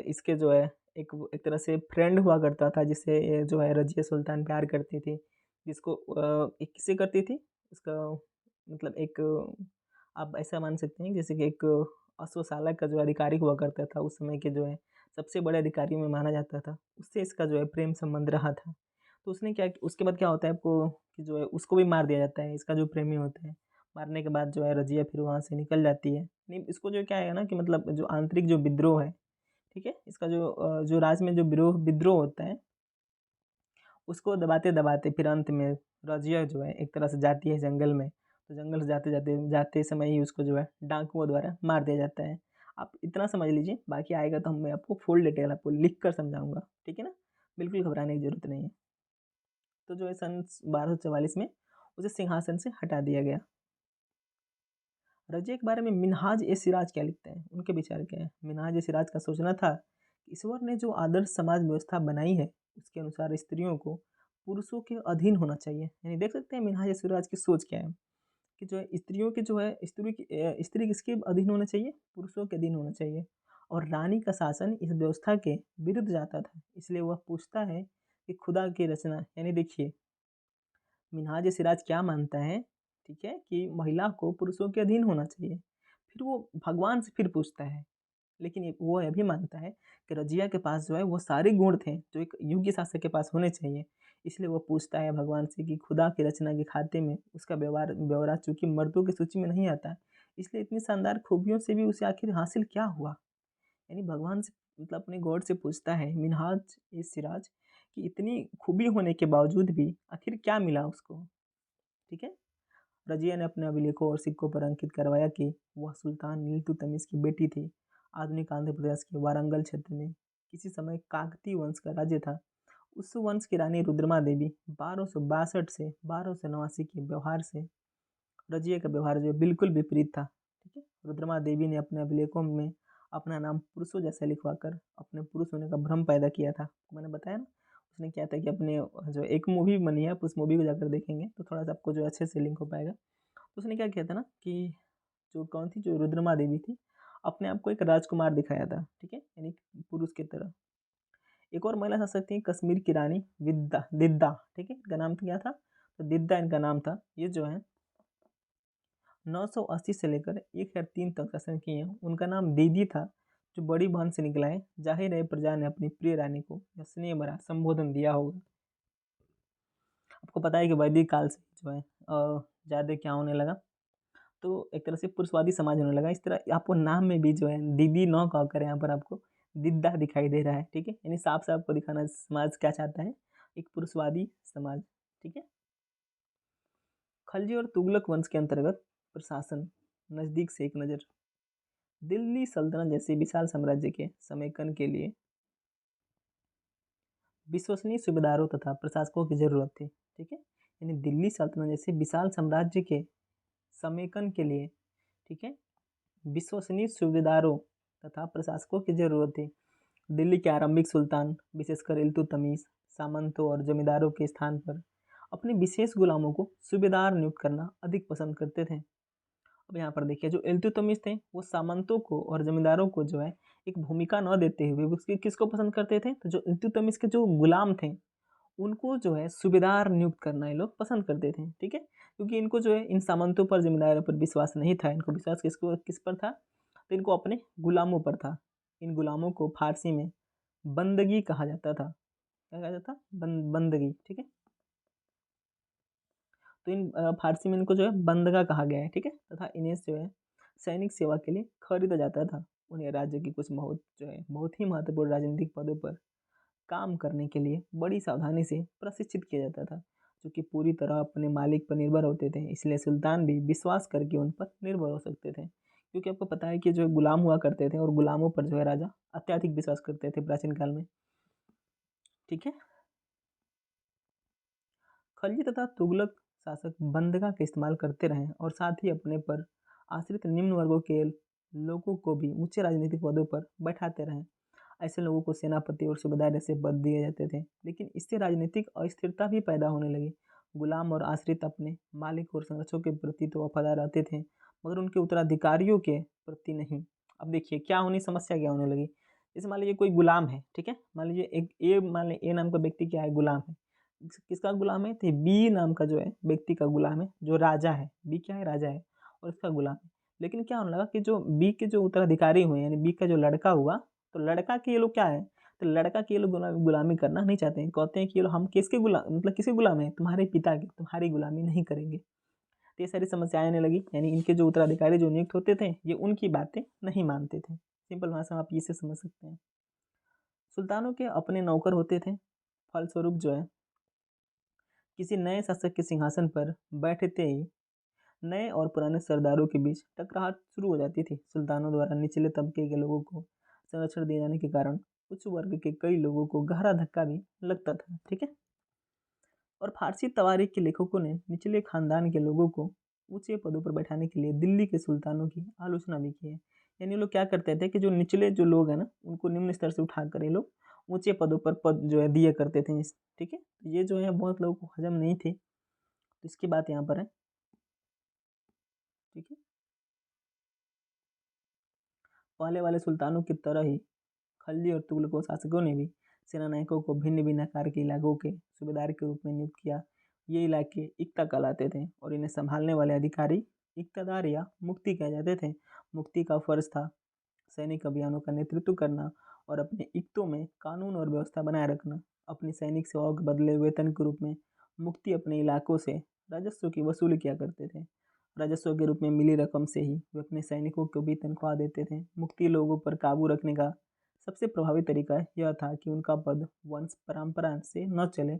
Speaker 1: इसके जो है एक तरह से फ्रेंड हुआ करता था, जिससे ये जो है रज़िया सुल्तान प्यार करती थी, जिसको एक किससे करती थी? उसका मतलब एक आप ऐसा मान सकते हैं जैसे कि एक अश्वशाला का जो अधिकारी हुआ करता था, उस समय के जो है सबसे बड़े अधिकारियों में माना जाता था, उससे इसका जो है प्रेम संबंध रहा था। तो उसने क्या उसके बाद क्या होता है आपको कि जो है उसको भी मार दिया जाता है, इसका जो प्रेमी होता है। मारने के बाद जो है रज़िया फिर वहाँ से निकल जाती है। नहीं, इसको जो क्या है ना कि मतलब जो आंतरिक जो विद्रोह है, ठीक है? इसका जो जो राज्य में जो विद्रोह होता है, उसको दबाते-दबाते फिर अंत में रज़िया जो है एक तरह से जाती है जंगल में। तो जंगल से जाते समय ही उसको जो है डाकुओं द्वारा मार दिया जाता है। आप इतना समझ लीजिए, बाकी आएगा तो मैं आपको फुल डिटेल आपको लिख कर समझाऊँगा, ठीक है ना? बिल्कुल घबराने की ज़रूरत नहीं है। तो जो है सन 1244 में उसे सिंहासन से हटा दिया गया। रज़िया के बारे में मिन्हाज-ए-सिराज क्या लिखते हैं? उनके विचार क्या हैं? मिन्हाज-ए-सिराज का सोचना था कि ईश्वर ने जो आदर्श समाज व्यवस्था बनाई है, उसके अनुसार स्त्रियों को पुरुषों के अधीन होना चाहिए। यानी देख सकते हैं मिन्हाज-ए-सिराज की सोच क्या है कि जो है स्त्रियों की जो है स्त्री किसके अधीन होना चाहिए? पुरुषों के अधीन होना चाहिए। और रानी का शासन इस व्यवस्था के विरुद्ध जाता था। इसलिए वह पूछता है कि खुदा की रचना यानी देखिए मिन्हाज सिराज क्या मानता है, ठीक है, कि महिला को पुरुषों के अधीन होना चाहिए। फिर वो भगवान से फिर पूछता है, लेकिन वो यह भी मानता है कि रजिया के पास जो है वो सारे गुण थे जो एक योग्य शासक के पास होने चाहिए। इसलिए वो पूछता है भगवान से कि खुदा की रचना के खाते में उसका व्यवहार ब्यौरा चूंकि मर्दों की सूची में नहीं आता, इसलिए इतनी शानदार खूबियों से भी उसे आखिर हासिल क्या हुआ। यानी भगवान से मतलब अपने गॉड से पूछता है मिन्हाज ए सिराज कि इतनी खूबी होने के बावजूद भी आखिर क्या मिला उसको, ठीक है। रजिया ने अपने अभिलेखों और सिक्कों पर अंकित करवाया कि वह सुल्तान नीलतुतमिश की बेटी थी। आधुनिक आंध्र प्रदेश के वारंगल क्षेत्र में किसी समय काकतीय वंश का राज्य था। उस वंश की रानी रुद्रमा देवी 1262 से 1289 के व्यवहार से रजिया का व्यवहार जो है बिल्कुल विपरीत था, ठीक है। रुद्रमा देवी ने अपने अभिलेखों में अपना नाम पुरुषों जैसा लिखवाकर अपने पुरुष होने का भ्रम पैदा किया था। मैंने बताया ना, उसने क्या था कि अपने जो एक मूवी बनी है, आप उस मूवी को जाकर देखेंगे तो थोड़ा सा आपको जो अच्छे से लिंक हो पाएगा। तो उसने क्या किया था ना कि जो कौन थी जो रुद्रमा देवी थी, अपने आप को एक राजकुमार दिखाया था, ठीक है, यानी पुरुष की तरह। एक और महिला शासक थी कश्मीर की रानी विद्या दिद्दा, ठीक है, इनका नाम क्या था, तो दिद्दा इनका नाम था। ये जो है 980 से लेकर 1003 तक शासन किए हैं। उनका नाम दीदी था, जो बड़ी बहन से निकला है। जाहिर है प्रजा ने अपनी प्रिय रानी को यह स्नेह भरा संबोधन दिया होगा। आपको पता है कि वैदिक काल से जो है ज़्यादा क्या होने लगा, तो एक तरह से पुरुषवादी समाज होने लगा। इस तरह आपको नाम में भी जो है दीदी नौ कहकर यहाँ पर आपको दिद्दा दिखाई दे रहा है, ठीक है, यानी साफ साफ आपको दिखाना समाज क्या चाहता है, एक पुरुषवादी समाज, ठीक है। खलजी और तुगलक वंश के अंतर्गत प्रशासन नज़दीक से एक नज़र। दिल्ली सल्तनत जैसे विशाल साम्राज्य के समेकन के लिए विश्वसनीय सूबेदारों तथा प्रशासकों की जरूरत थी, ठीक है। यानी दिल्ली सल्तनत जैसे विशाल साम्राज्य के समेकन के लिए, ठीक है, विश्वसनीय सूबेदारों तथा प्रशासकों की जरूरत थी। दिल्ली के आरंभिक सुल्तान विशेषकर इल्तुतमिश सामंतों और जमींदारों के स्थान पर अपने विशेष गुलामों को सूबेदार नियुक्त करना अधिक पसंद करते थे। अब यहाँ पर देखिए जो इल्तुतमिश थे वो सामंतों को और जमींदारों को जो है एक भूमिका न देते हुए उसके किसको पसंद करते थे, तो जो इल्तुतमिश के जो गुलाम थे उनको जो है सूबेदार नियुक्त करना ये लोग पसंद करते थे, ठीक है। क्योंकि इनको जो है इन सामंतों पर जमींदारों पर विश्वास नहीं था, इनको विश्वास किस पर था, तो इनको अपने गुलामों पर था। इन गुलामों को फारसी में बंदगी कहा जाता था। क्या कहा जाता, बंदगी, ठीक है। तो इन फारसी में इनको जो है बंदगा कहा गया है, ठीक है, तथा इन्हें जो है सैनिक सेवा के लिए खरीदा जाता था। उन्हें राज्य की कुछ बहुत ही महत्वपूर्ण राजनीतिक पदों पर काम करने के लिए बड़ी सावधानी से प्रशिक्षित किया जाता था, जो कि पूरी तरह अपने मालिक पर निर्भर होते थे। इसलिए सुल्तान भी विश्वास करके उन पर निर्भर हो सकते थे, क्योंकि आपको पता है कि जो गुलाम हुआ करते थे और गुलामों पर जो है राजा अत्यधिक विश्वास करते थे प्राचीन काल में, ठीक है। खलजी तथा तुगलक शासक बंदगा का इस्तेमाल करते रहे और साथ ही अपने पर आश्रित निम्न वर्गों के लोगों को भी ऊंचे राजनीतिक पदों पर बैठाते रहे। ऐसे लोगों को सेनापति और सूबेदार जैसे पद दिए जाते थे, लेकिन इससे राजनीतिक अस्थिरता भी पैदा होने लगी। गुलाम और आश्रित अपने मालिक और संरक्षकों के प्रति तो वफादार रहते थे, मगर उनके उत्तराधिकारियों के प्रति नहीं। अब देखिए क्या होनी समस्या क्या होने लगी। जैसे मान लीजिए कोई गुलाम है, ठीक है, मान लीजिए मान लीजिए ए नाम का व्यक्ति क्या है, गुलाम है। किसका गुलाम है, तो बी नाम का जो है व्यक्ति का गुलाम है, जो राजा है। बी क्या है, राजा है और इसका गुलाम है। लेकिन क्या होने लगा कि जो बी के जो उत्तराधिकारी हुए यानी बी का जो लड़का हुआ, तो लड़का के ये लोग क्या है, तो लड़का की ये लोग गुलामी करना नहीं चाहते हैं। कहते हैं कि ये लोग हम किसके गुलाम, मतलब किसके गुलाम है, तुम्हारे पिता के, तुम्हारी गुलामी नहीं करेंगे। तो ये सारी समस्याएं आने लगी, यानी इनके जो उत्तराधिकारी जो नियुक्त होते थे ये उनकी बातें नहीं मानते थे। सिंपल भाषा में आप इसे समझ सकते हैं। सुल्तानों के अपने नौकर होते थे, फलस्वरूप जो है किसी नए शासक के सिंहासन पर बैठते ही नए और पुराने सरदारों के बीच टकराहट शुरू हो जाती थी। सुल्तानों द्वारा निचले तबके के लोगों को संरक्षण दिए जाने के कारण उच्च वर्ग के कई लोगों को गहरा धक्का भी लगता था। ठीक है। और फारसी तवारीख के लेखकों ने निचले खानदान के लोगों को ऊंचे पदों पर बैठाने के लिए दिल्ली के सुल्तानों की आलोचना भी की है। यानी लोग क्या करते थे कि जो निचले जो लोग हैं ना उनको निम्न स्तर से उठाकर ये लोग ऊंचे पदों पर पद जो है दिए करते थे। ठीक है। ये जो है बहुत लोगों को हजम नहीं थे, तो इसकी बात यहाँ पर है। ठीक है। पहले वाले सुल्तानों की तरह ही खलजी और तुगलकों शासकों ने भी सेनानायकों को भिन्न भिन्न आकार के इलाकों के सूबेदार के रूप में नियुक्त किया। ये इलाके इक्ता कहलाते थे और इन्हें संभालने वाले अधिकारी इक्तादार या मुफ्ती कहे जाते थे। मुफ्ती का फर्ज था सैनिक अभियानों का नेतृत्व करना और अपने इक्तों में कानून और व्यवस्था बनाए रखना। अपनी सैनिक सेवाओं के बदले वेतन के रूप में मुफ्ती अपने इलाकों से राजस्व की वसूली किया करते थे। राजस्व के रूप में मिली रकम से ही वे अपने सैनिकों को भी तनख्वाह देते थे। मुफ्ती लोगों पर काबू रखने का सबसे प्रभावी तरीका यह था कि उनका पद वंश परंपरा से न चले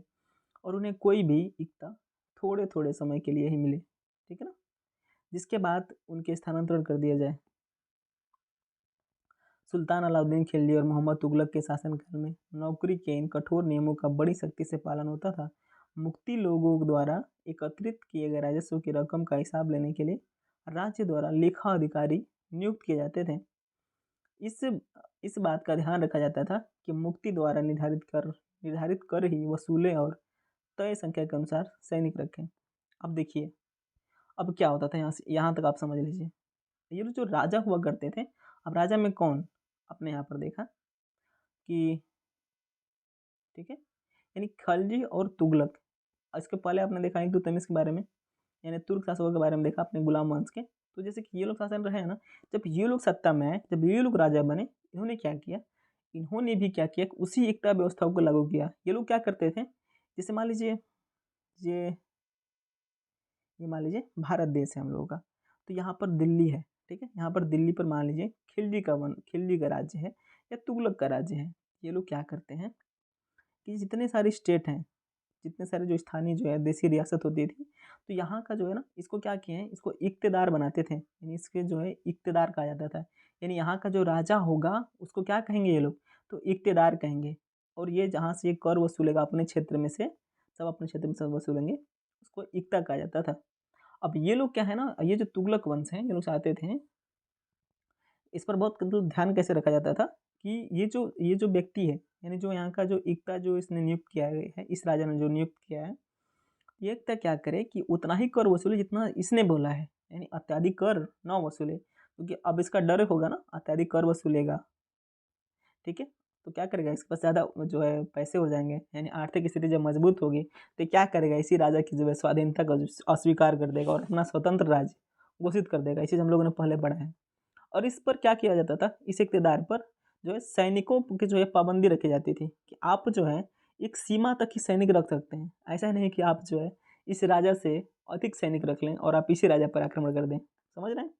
Speaker 1: और उन्हें कोई भी इक्ता थोड़े थोड़े समय के लिए ही मिले। ठीक है ना, जिसके बाद उनके स्थानांतरण कर दिया जाए। सुल्तान अलाउद्दीन खिलजी और मोहम्मद तुगलक के शासनकाल में नौकरी के इन कठोर नियमों का बड़ी सख्ती से पालन होता था। मुक्ति लोगों द्वारा एकत्रित किए गए राजस्व की रकम का हिसाब लेने के लिए राज्य द्वारा लेखा अधिकारी नियुक्त किए जाते थे। इस इस बात का ध्यान रखा जाता था कि मुक्ति द्वारा निर्धारित कर ही वसूले और तय संख्या के अनुसार सैनिक रखें। अब देखिए, अब क्या होता था, यहाँ तक आप समझ लीजिए। ये जो राजा हुआ करते थे, अब राजा में कौन, आपने यहाँ पर देखा कि ठीक है, यानी खलजी और तुगलक। इसके पहले आपने देखा इल्तुतमिश के बारे में, यानी तुर्क शासकों के बारे में देखा अपने गुलाम वंश के। तो जैसे कि ये लोग शासन रहे हैं ना, जब ये लोग सत्ता में आए, जब ये लोग राजा बने, इन्होंने क्या किया, इन्होंने भी क्या किया, उसी एकता व्यवस्था को लागू किया। ये लोग क्या करते थे, जैसे मान लीजिए ये मान लीजिए भारत देश है हम लोगों का, तो यहाँ पर दिल्ली है। ठीक है, यहाँ पर दिल्ली पर मान लीजिए खिलजी का राज्य है या तुगलक का राज्य है। ये लोग क्या करते हैं कि जितने सारे स्टेट हैं, जितने सारे जो स्थानीय जो है देसी रियासत होती थी, तो यहाँ का जो है ना, इसको क्या किए हैं, इसको इक्तेदार बनाते थे। यानी इसके जो है इक्तेदार कहा जाता था। यानी यहाँ का जो राजा होगा उसको क्या कहेंगे ये लोग, तो इक्तेदार कहेंगे। और ये जहाँ से ये कर वसूलेगा अपने क्षेत्र में से, सब अपने क्षेत्र में सब वसूलेंगे, उसको इक्ता कहा जाता था। अब ये लोग क्या है ना, ये जो तुगलक वंश हैं, ये लोग चाहते थे, इस पर बहुत मतलब ध्यान कैसे रखा जाता था कि ये जो व्यक्ति है, यानी जो यहाँ का जो इक्ता जो इसने नियुक्त किया है, इस राजा ने जो नियुक्त किया है, ये इक्ता क्या करे कि उतना ही कर वसूले जितना इसने बोला है, यानी अत्याधिक कर ना वसूले, क्योंकि अब इसका डर होगा ना, अत्याधिक कर वसूलेगा। ठीक है, तो क्या करेगा, इसके पास ज़्यादा जो है पैसे हो जाएंगे, यानी आर्थिक स्थिति जब मजबूत होगी तो क्या करेगा, इसी राजा की जो है स्वाधीनता को अस्वीकार कर देगा और अपना स्वतंत्र राज्य घोषित कर देगा। इसे हम लोगों ने पहले पढ़ा है। और इस पर क्या किया जाता था, इस इक़्तेदार पर जो है सैनिकों की जो है पाबंदी रखी जाती थी कि आप जो है एक सीमा तक ही सैनिक रख सकते हैं। ऐसा नहीं कि आप जो है इस राजा से अधिक सैनिक रख लें और आप इसी राजा पर आक्रमण कर दें। समझ रहे हैं,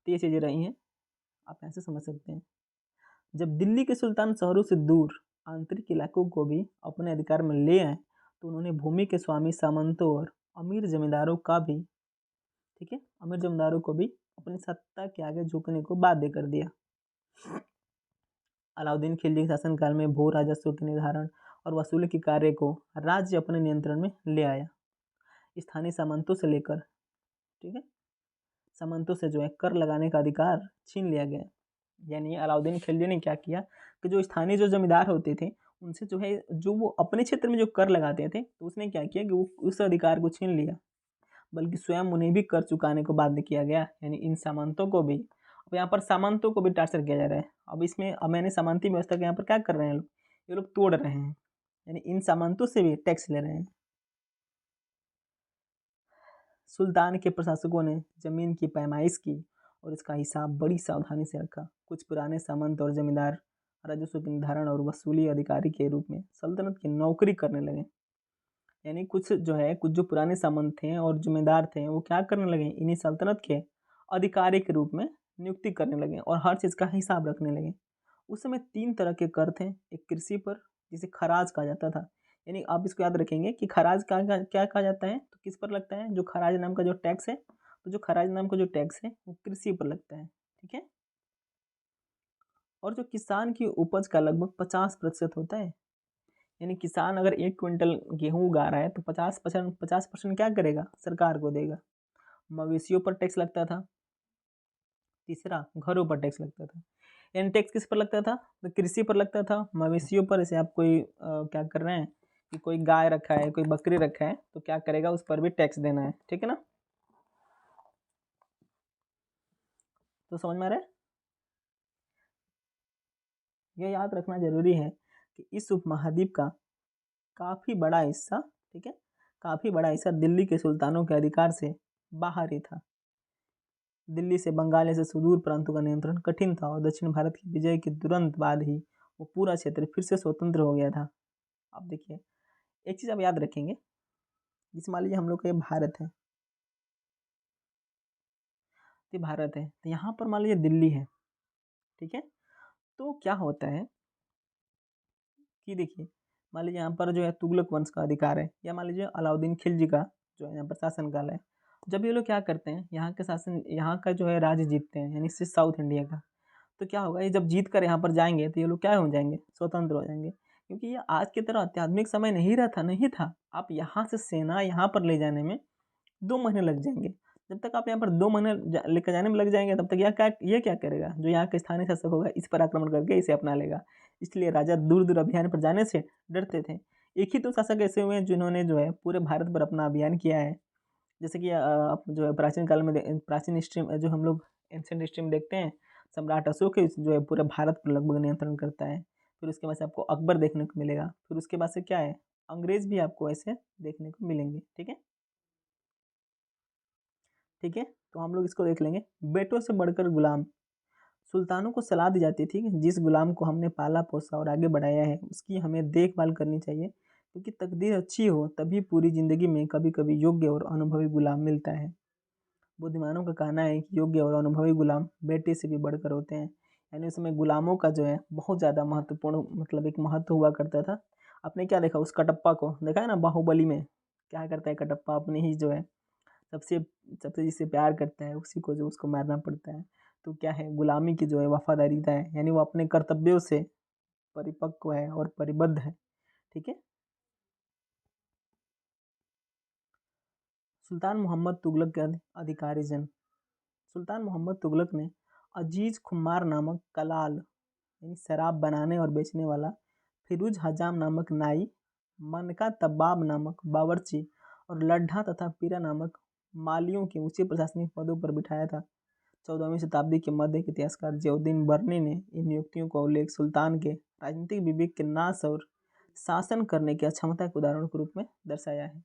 Speaker 1: तो ये चीज़ें रही हैं, आप ऐसे समझ सकते हैं। जब दिल्ली के सुल्तान शहरों से दूर आंतरिक इलाकों को भी अपने अधिकार में ले आए, तो उन्होंने भूमि के स्वामी सामंतों और अमीर जमींदारों का भी, ठीक है, अमीर जमींदारों को भी अपनी सत्ता के आगे झुकने को बाध्य कर दिया। अलाउद्दीन खिलजी के शासनकाल में भू राजस्व के निर्धारण और वसूली के कार्य को राज्य अपने नियंत्रण में ले आया। स्थानीय सामंतों से लेकर, ठीक है, सामंतों से जो है कर लगाने का अधिकार छीन लिया गया। यानी अलाउद्दीन खिलजी ने क्या किया कि जो स्थानीय जो जमींदार होते थे उनसे जो है, जो वो अपने क्षेत्र में जो कर लगाते थे, तो उसने क्या किया कि वो उस अधिकार को छीन लिया, बल्कि स्वयं उन्हें भी कर चुकाने को बाध्य किया गया। यानी इन सामंतों को भी, अब यहाँ पर सामंतों को भी टार्चर किया जा रहा है। अब इसमें अब मैंने सामंती व्यवस्था के यहाँ पर क्या कर रहे हैं लोग, ये लोग तोड़ रहे हैं, यानी इन सामंतों से भी टैक्स ले रहे हैं। सुल्तान के प्रशासकों ने जमीन की पैमाइश की और इसका हिसाब बड़ी सावधानी से रखा। कुछ पुराने सामंत और जमींदार राजस्व के निर्धारण और वसूली अधिकारी के रूप में सल्तनत की नौकरी करने लगे। यानी कुछ जो पुराने सामंत थे और जमींदार थे वो क्या करने लगे, इन्हीं सल्तनत के अधिकारी के रूप में नियुक्ति करने लगे और हर चीज़ का हिसाब रखने लगे। उस समय 3 तरह के कर थे। एक कृषि पर, जिसे खराज कहा जाता था। यानी आप इसको याद रखेंगे कि खराज क्या कहा जाता है, तो किस पर लगता है, जो खराज नाम का जो टैक्स है, तो जो खराज नाम का जो टैक्स है वो कृषि पर लगता है। ठीक है। और जो किसान की उपज का लगभग 50% होता है। यानी किसान अगर 1 क्विंटल गेहूँ उगा रहा है तो 50% क्या करेगा, सरकार को देगा। मवेशियों पर टैक्स लगता था। तीसरा, घरों पर टैक्स लगता था। यानी टैक्स किस पर लगता था, तो कृषि पर लगता था। मवेशियों पर, जैसे आप कोई क्या कर रहे हैं कि कोई गाय रखा है, कोई बकरी रखा है, तो क्या करेगा, उस पर भी टैक्स देना है। ठीक है ना। तो समझ में आ रहा है। यह याद रखना जरूरी है कि इस उपमहाद्वीप का काफी बड़ा हिस्सा, ठीक है, काफी बड़ा हिस्सा दिल्ली के सुल्तानों के अधिकार से बाहर ही था। दिल्ली से बंगाल जैसे सुदूर प्रांतों का नियंत्रण कठिन था और दक्षिण भारत की विजय के तुरंत बाद ही वो पूरा क्षेत्र फिर से स्वतंत्र हो गया था। अब देखिए, एक चीज़ आप याद रखेंगे, जिस मान लीजिए हम लोग का ये भारत है, ये भारत है, तो यहाँ पर मान लीजिए दिल्ली है। ठीक है। तो क्या होता है कि देखिए, मान लीजिए यहाँ पर जो है तुगलक वंश का अधिकार है, या मान लीजिए अलाउद्दीन खिलजी का जो है यहाँ पर शासन काल है। जब ये लोग क्या करते हैं, यहाँ का जो है राज्य जीतते हैं, यानी सिर्फ साउथ इंडिया का, तो क्या होगा, ये जब जीत कर यहाँ पर जाएंगे तो ये लोग क्या हो जाएंगे, स्वतंत्र हो जाएंगे। क्योंकि ये आज की तरह अत्याधुनिक समय नहीं था। आप यहाँ से सेना यहाँ पर ले जाने में 2 महीने लग जाएंगे। जब तक आप यहाँ पर 2 महीने लेकर जाने में लग जाएंगे, तब तक ये क्या करेगा, जो यहाँ का स्थानीय शासक होगा इस पर आक्रमण करके इसे अपना लेगा। इसलिए राजा दूर दूर अभियान पर जाने से डरते थे। एक ही तो शासक ऐसे हुए हैं जिन्होंने जो है पूरे भारत पर अपना अभियान किया है। जैसे कि आप जो है प्राचीन काल में प्राचीन हिस्ट्री में जो हम लोग एंशिएंट हिस्ट्री में देखते हैं, सम्राट अशोक जो है पूरे भारत पर लगभग नियंत्रण करता है। फिर उसके बाद से आपको अकबर देखने को मिलेगा। फिर उसके बाद से क्या है, अंग्रेज भी आपको ऐसे देखने को मिलेंगे। ठीक है। ठीक है। तो हम लोग इसको देख लेंगे। बेटों से बढ़कर गुलाम। सुल्तानों को सलाह दी जाती थी कि जिस गुलाम को हमने पाला पोसा और आगे बढ़ाया है उसकी हमें देखभाल करनी चाहिए, क्योंकि तकदीर अच्छी हो तभी पूरी जिंदगी में कभी कभी योग्य और अनुभवी गुलाम मिलता है। बुद्धिमानों का कहना है कि योग्य और अनुभवी गुलाम बेटे से भी बढ़कर होते हैं। यानी उसमें गुलामों का जो है बहुत ज़्यादा महत्वपूर्ण, मतलब एक महत्व हुआ करता था। आपने क्या देखा, उस कटप्पा को देखा है ना, बाहुबली में क्या करता है कटप्पा, अपने ही जो है सबसे सबसे जिससे प्यार करता है उसी को जो उसको मारना पड़ता है। तो क्या है, गुलामी की जो है वफादारीता है, यानी वो अपने कर्तव्यों से परिपक्व है और परिबद्ध है। ठीक है। सुल्तान मोहम्मद तुगलक के अधिकारी जन। सुल्तान मोहम्मद तुगलक ने अजीज खुमार नामक कलाल, यानी शराब बनाने और बेचने वाला, फिरोज हजाम नामक नाई, मनका तब्बाब नामक बावर्ची और लड्ढा तथा पीरा नामक मालियों के ऊंचे प्रशासनिक पदों पर बिठाया था। 14वीं शताब्दी के मध्य के इतिहासकार जियाउद्दीन बर्नी ने इन नियुक्तियों का उल्लेख सुल्तान के राजनीतिक विवेक के नाश और शासन करने की अक्षमता के उदाहरण के रूप में दर्शाया है।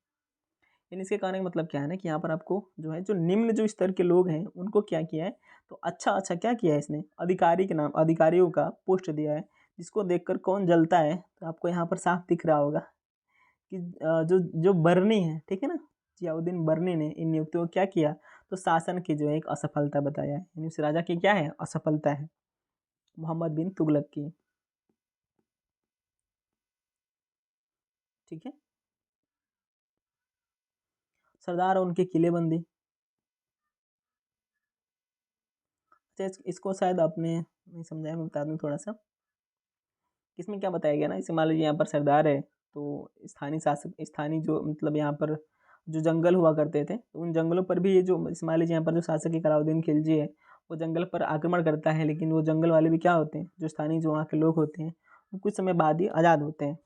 Speaker 1: यानी इसके कहने का मतलब क्या है ना, कि यहाँ पर आपको जो है जो निम्न जो स्तर के लोग हैं उनको क्या किया है, तो अच्छा अच्छा क्या किया है इसने, अधिकारी के नाम अधिकारियों का पोस्ट दिया है, जिसको देखकर कौन जलता है, तो आपको यहाँ पर साफ दिख रहा होगा कि जो जो बर्नी है, ठीक है ना, जियाउद्दीन बर्नी ने इन नियुक्तियों को क्या किया, तो शासन की जो है एक असफलता बताया है। यानी उस राजा की क्या है, असफलता है, मोहम्मद बिन तुगलक की। ठीक है। सरदार और उनकी किलेबंदी। अच्छा, इसको शायद आपने नहीं समझाया, मैं बता दूं थोड़ा सा। इसमें क्या बताया गया ना, इसे मान लीजिए यहाँ पर सरदार है, तो स्थानीय शासक, स्थानीय जो मतलब यहाँ पर जो जंगल हुआ करते थे, तो उन जंगलों पर भी ये जो मान लीजिए यहाँ पर जो शासक है अलाउद्दीन खिलजी है, वो जंगल पर आक्रमण करता है, लेकिन वो जंगल वाले भी क्या होते हैं, जो स्थानीय जो वहाँ के लोग होते हैं, वो कुछ समय बाद ही आज़ाद होते हैं।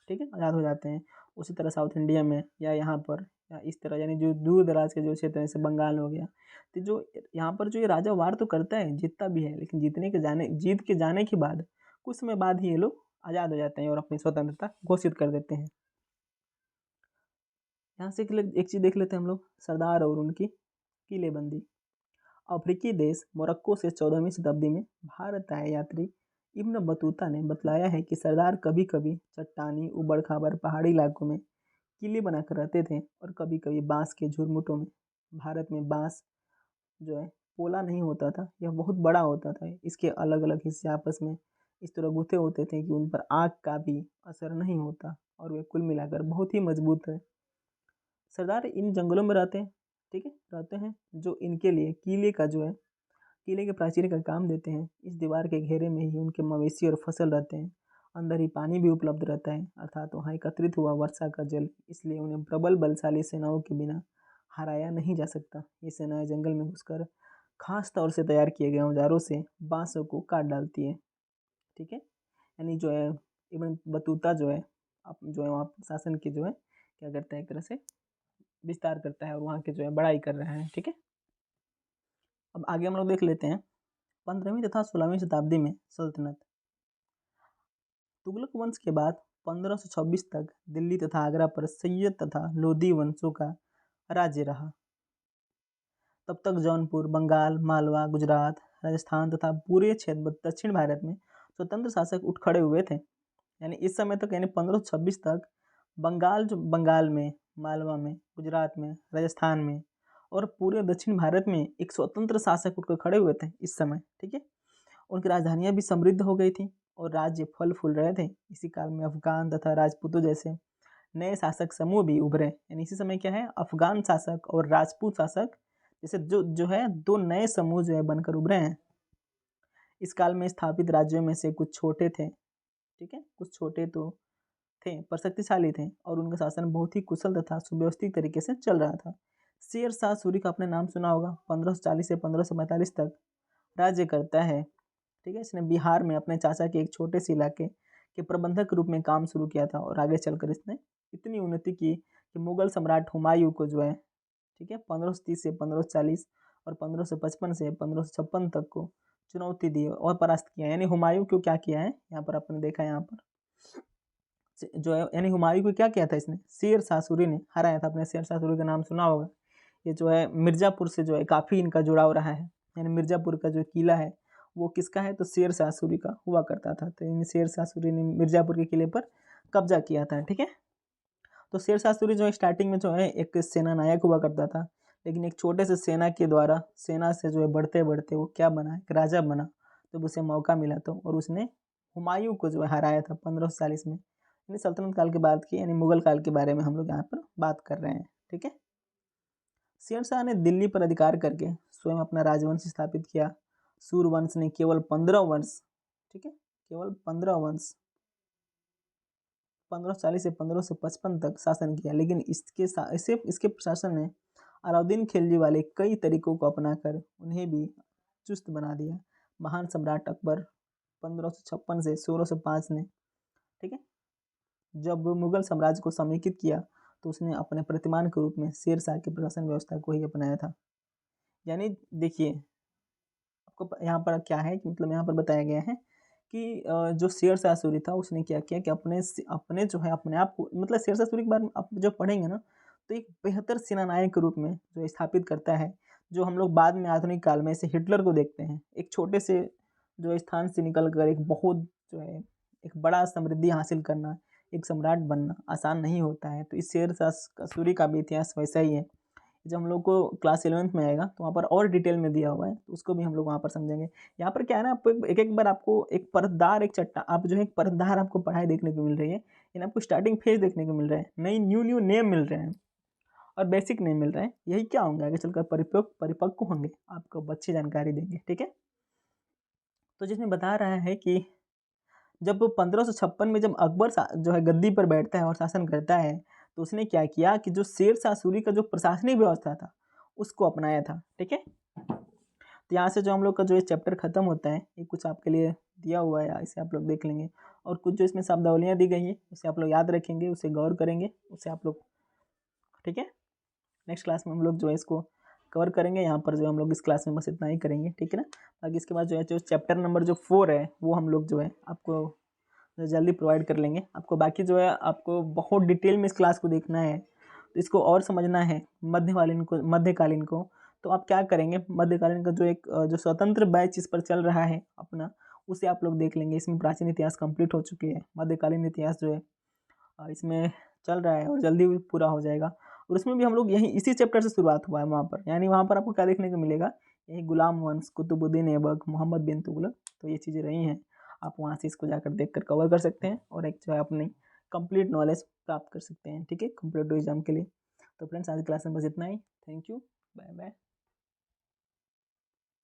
Speaker 1: ठीक है, आज़ाद हो जाते हैं। उसी तरह साउथ इंडिया में या यहाँ पर या इस तरह, यानी जो दूर दराज के जो क्षेत्र हैं, जैसे बंगाल हो गया, तो जो यहाँ पर जो ये राजा वार तो करता है, जीतता भी है, लेकिन जीत के जाने के बाद कुछ समय बाद ही ये लोग आज़ाद हो जाते हैं और अपनी स्वतंत्रता घोषित कर देते हैं। यहाँ से एक चीज़ देख लेते हैं हम लोग, सरदार और उनकी किलेबंदी। अफ्रीकी देश मोरक्को से 14वीं शताब्दी में भारत आए यात्री इब्न बतूता ने बतलाया है कि सरदार कभी कभी चट्टानी उबड़ खाबड़ पहाड़ी इलाकों में किले बनाकर रहते थे और कभी कभी बांस के झुरमुटों में। भारत में बांस जो है पोला नहीं होता था, यह बहुत बड़ा होता था। इसके अलग अलग हिस्से आपस में इस तरह गुथे होते थे कि उन पर आग का भी असर नहीं होता और वे कुल मिलाकर बहुत ही मजबूत है। सरदार इन जंगलों में रहते हैं, ठीक है, रहते हैं, जो इनके लिए किले का जो है किले के प्राचीर का काम देते हैं। इस दीवार के घेरे में ही उनके मवेशी और फसल रहते हैं। अंदर ही पानी भी उपलब्ध रहता है, अर्थात वहाँ एकत्रित हुआ वर्षा का जल, इसलिए उन्हें प्रबल बलशाली सेनाओं के बिना हराया नहीं जा सकता। ये सेनाएं जंगल में घुसकर खास तौर से तैयार किए गए औजारों से बांसों को काट डालती है, ठीक है। यानी जो है इब्न बतूता जो है आप जो है वहाँ शासन की जो है क्या करता है, एक तरह से विस्तार करता है और वहाँ के जो है बड़ाई कर रहा है, ठीक है। अब आगे हम लोग देख लेते हैं 15वीं तथा 16वीं शताब्दी में सल्तनत। तुगलक वंश के बाद 1526 तक दिल्ली तथा आगरा पर सैयद तथा लोधी वंशों का राज्य रहा। तब तक जौनपुर, बंगाल, मालवा, गुजरात, राजस्थान तथा पूरे क्षेत्र दक्षिण भारत में स्वतंत्र शासक उठ खड़े हुए थे। यानी इस समय तक, यानी 1526 तक बंगाल में, मालवा में, गुजरात में, राजस्थान में और पूरे दक्षिण भारत में एक स्वतंत्र शासक उठकर खड़े हुए थे इस समय, ठीक है। उनकी राजधानियां भी समृद्ध हो गई थी और राज्य फल फूल रहे थे। इसी काल में अफगान तथा राजपूतों जैसे नए शासक समूह भी उभरे। यानी इसी समय क्या है, अफगान शासक और राजपूत शासक जैसे जो जो है दो नए समूह जो है बनकर उभरे हैं। इस काल में स्थापित राज्यों में से कुछ छोटे थे, ठीक है, कुछ छोटे तो थे पर शक्तिशाली थे और उनका शासन बहुत ही कुशल तथा सुव्यवस्थित तरीके से चल रहा था। शेर शाह सूरी का आपने नाम सुना होगा। 1540 से 1545 तक राज्य करता है, ठीक है। इसने बिहार में अपने चाचा के एक छोटे से इलाके के प्रबंधक के रूप में काम शुरू किया था और आगे चलकर इसने इतनी उन्नति की कि मुगल सम्राट हुमायूं को जो है, ठीक है, 1530 से 1540 और 1555 से 1556 तक को चुनौती दी और परास्त किया। यानी हुमायूं को क्या किया है, यहाँ पर आपने देखा है, यहाँ पर जो है यानी हुमायूं को क्या किया था इसने, शेर शाह सूरी ने हराया था। अपने शेर शाह सूरी का नाम सुना होगा। ये जो है मिर्ज़ापुर से जो है काफ़ी इनका जुड़ाव रहा है। यानी मिर्ज़ापुर का जो किला है वो किसका है, तो शेर शाह सूरी का हुआ करता था। तो इन शेर शाह सूरी ने मिर्ज़ापुर के किले पर कब्जा किया था, ठीक है। तो शेर शाह सूरी जो है स्टार्टिंग में जो है एक सेना नायक हुआ करता था, लेकिन एक छोटे से सेना के द्वारा सेना से जो है बढ़ते बढ़ते वो क्या बना, एक राजा बना। जब उसे मौका मिला तो और उसने हुमायूं को जो है हराया था 1540 में। यानी सल्तनत काल के बाद की, यानी मुगल काल के बारे में हम लोग यहाँ पर बात कर रहे हैं, ठीक है। शेर शाह ने दिल्ली पर अधिकार करके स्वयं अपना राजवंश स्थापित किया। सूरवंश ने केवल 15 वर्ष, ठीक है, केवल 15 वर्ष 1540 से 1555 तक शासन किया, लेकिन इसके प्रशासन ने अलाउद्दीन खिलजी वाले कई तरीकों को अपनाकर उन्हें भी चुस्त बना दिया। महान सम्राट अकबर 1556 से 1605 ने, ठीक है, जब मुगल साम्राज्य को समेकित किया तो उसने अपने प्रतिमान के रूप में शेर शाह की प्रशासन व्यवस्था को ही अपनाया था। यानी देखिए आपको यहाँ पर क्या है कि मतलब यहाँ पर बताया गया है कि जो शेर शाह सूरी था उसने क्या किया कि अपने जो है अपने आप को, मतलब शेर शाह सूरी के बारे में आप जब पढ़ेंगे ना तो एक बेहतर सेनानायक के रूप में जो स्थापित करता है। जो हम लोग बाद में आधुनिक काल में से हिटलर को देखते हैं, एक छोटे से जो स्थान से निकल कर एक बहुत जो है एक बड़ा समृद्धि हासिल करना, एक सम्राट बनना आसान नहीं होता है। तो इस शेर शाह सूरी का भी इतिहास वैसा ही है। जब हम लोग को क्लास 11th में आएगा तो वहाँ पर और डिटेल में दिया हुआ है, तो उसको भी हम लोग वहाँ पर समझेंगे। यहाँ पर क्या है ना, आपको एक बार आपको एक परतदार एक चट्टा आप जो है एक परतदार आपको पढ़ाई देखने को मिल रही है। इन आपको स्टार्टिंग फेज देखने को मिल रहा है, नई न्यू नेम मिल रहे हैं और बेसिक नेम मिल रहे हैं। यही क्या होंगे आगे चलकर परिपक्व होंगे, आपको अच्छी जानकारी देंगे, ठीक है। तो जिसमें बता रहा है कि जब 1556 में जब अकबर जो है गद्दी पर बैठता है और शासन करता है तो उसने क्या किया कि जो शेर शाह सूरी का जो प्रशासनिक व्यवस्था था उसको अपनाया था, ठीक है। तो यहाँ से जो हम लोग का जो ये चैप्टर खत्म होता है, ये कुछ आपके लिए दिया हुआ है, इसे आप लोग देख लेंगे और कुछ जो इसमें शब्दावलियाँ दी गई है उसे आप लोग याद रखेंगे, उसे गौर करेंगे, उसे आप लोग, ठीक है। नेक्स्ट क्लास में हम लोग जो है इसको कवर करेंगे। यहाँ पर जो हम लोग इस क्लास में बस इतना ही करेंगे, ठीक है ना। बाकी इसके बाद जो है जो चैप्टर नंबर जो 4 है वो हम लोग जो है आपको जल्दी प्रोवाइड कर लेंगे आपको। बाकी जो है आपको बहुत डिटेल में इस क्लास को देखना है, तो इसको और समझना है मध्यकालीन को, तो आप क्या करेंगे, मध्यकालीन का जो एक जो स्वतंत्र बैच इस पर चल रहा है अपना, उसे आप लोग देख लेंगे। इसमें प्राचीन इतिहास कंप्लीट हो चुकी है, मध्यकालीन इतिहास जो है इसमें चल रहा है और जल्दी भी पूरा हो जाएगा। और उसमें भी हम लोग यही इसी चैप्टर से शुरुआत हुआ है वहाँ पर, यानी वहाँ पर आपको क्या देखने को मिलेगा, यही गुलाम वंश, कुतुबुद्दीन ऐबक, मोहम्मद बिन तुगलक, तो ये चीज़ें रही हैं। आप वहाँ से इसको जाकर देख कर कवर कर सकते हैं और एक जो है अपनी कंप्लीट नॉलेज प्राप्त कर सकते हैं। ठीक है, कम्पिटिटिव एग्जाम के लिए। तो फ्रेंड्स आज क्लास में बस इतना ही। Thank you, bye bye.